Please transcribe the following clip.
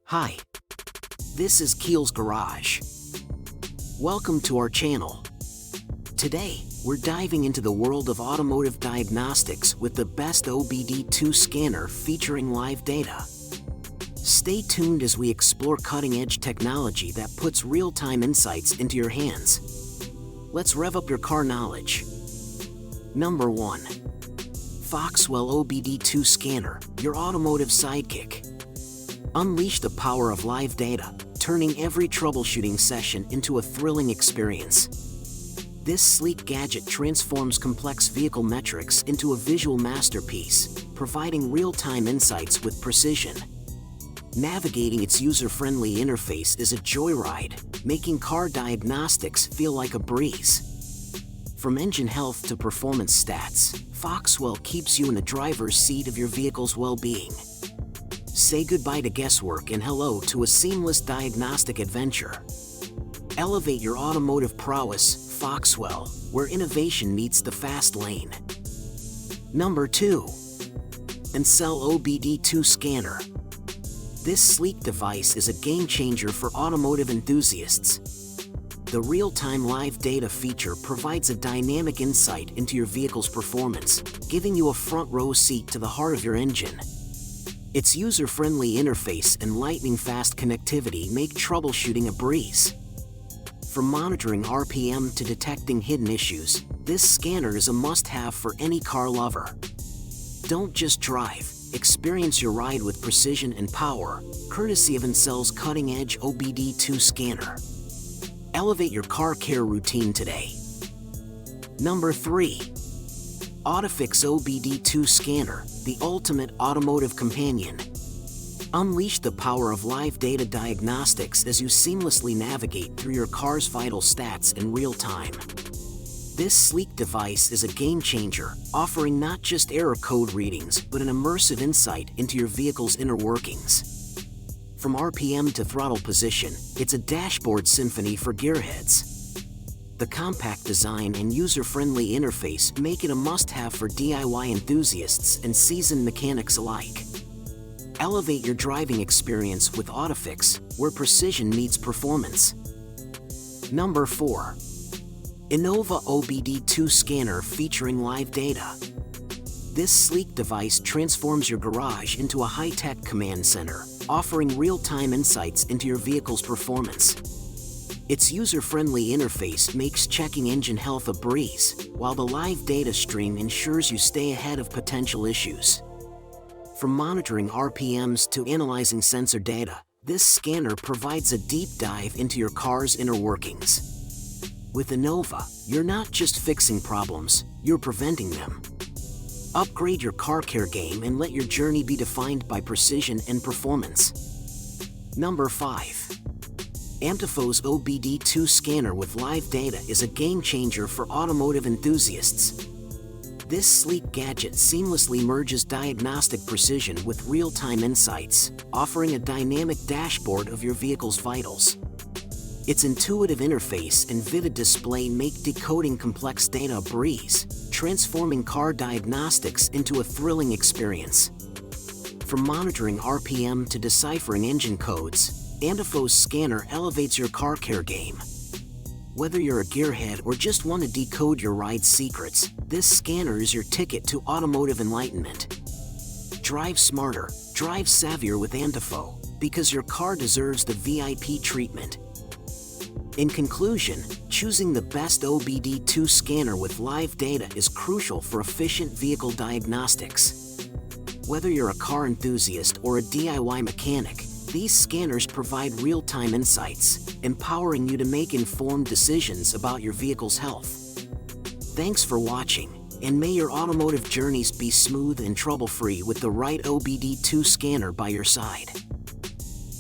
Hi, this is Keel's Garage. Welcome to our channel. Today, we're diving into the world of automotive diagnostics with the best Obd2 scanner featuring live data. Stay tuned as we explore cutting-edge technology that puts real-time insights into your hands. Let's rev up your car knowledge. Number 1. Foxwell Obd2 Scanner, your automotive sidekick. Unleash the power of live data, turning every troubleshooting session into a thrilling experience. This sleek gadget transforms complex vehicle metrics into a visual masterpiece, providing real-time insights with precision. Navigating its user-friendly interface is a joyride, making car diagnostics feel like a breeze. From engine health to performance stats, Foxwell keeps you in the driver's seat of your vehicle's well-being. Say goodbye to guesswork and hello to a seamless diagnostic adventure. Elevate your automotive prowess, Foxwell, where innovation meets the fast lane. Number 2. Encel Obd2 Scanner. This sleek device is a game-changer for automotive enthusiasts. The real-time live data feature provides a dynamic insight into your vehicle's performance, giving you a front-row seat to the heart of your engine. Its user-friendly interface and lightning-fast connectivity make troubleshooting a breeze. From monitoring RPM to detecting hidden issues, this scanner is a must-have for any car lover. Don't just drive, experience your ride with precision and power, courtesy of Encel's cutting-edge Obd2 scanner. Elevate your car care routine today. Number 3. Autofix Obd2 Scanner, the ultimate automotive companion. Unleash the power of live data diagnostics as you seamlessly navigate through your car's vital stats in real time. This sleek device is a game-changer, offering not just error code readings but an immersive insight into your vehicle's inner workings. From RPM to throttle position, it's a dashboard symphony for gearheads. The compact design and user-friendly interface make it a must-have for DIY enthusiasts and seasoned mechanics alike. Elevate your driving experience with Autofix, where precision meets performance. Number 4. Innova Obd2 Scanner featuring live data. This sleek device transforms your garage into a high-tech command center, offering real-time insights into your vehicle's performance. Its user-friendly interface makes checking engine health a breeze, while the live data stream ensures you stay ahead of potential issues. From monitoring RPMs to analyzing sensor data, this scanner provides a deep dive into your car's inner workings. With Innova, you're not just fixing problems, you're preventing them. Upgrade your car care game and let your journey be defined by precision and performance. Number 5. Ampo's Obd2 Scanner with live data is a game-changer for automotive enthusiasts. This sleek gadget seamlessly merges diagnostic precision with real-time insights, offering a dynamic dashboard of your vehicle's vitals. Its intuitive interface and vivid display make decoding complex data a breeze, transforming car diagnostics into a thrilling experience. From monitoring RPM to deciphering engine codes, Autofix scanner elevates your car care game. Whether you're a gearhead or just want to decode your ride's secrets, this scanner is your ticket to automotive enlightenment. Drive smarter, drive savvier with Autofix, because your car deserves the VIP treatment. In conclusion, choosing the best Obd2 scanner with live data is crucial for efficient vehicle diagnostics. Whether you're a car enthusiast or a DIY mechanic, these scanners provide real-time insights, empowering you to make informed decisions about your vehicle's health. Thanks for watching, and may your automotive journeys be smooth and trouble-free with the right Obd2 scanner by your side.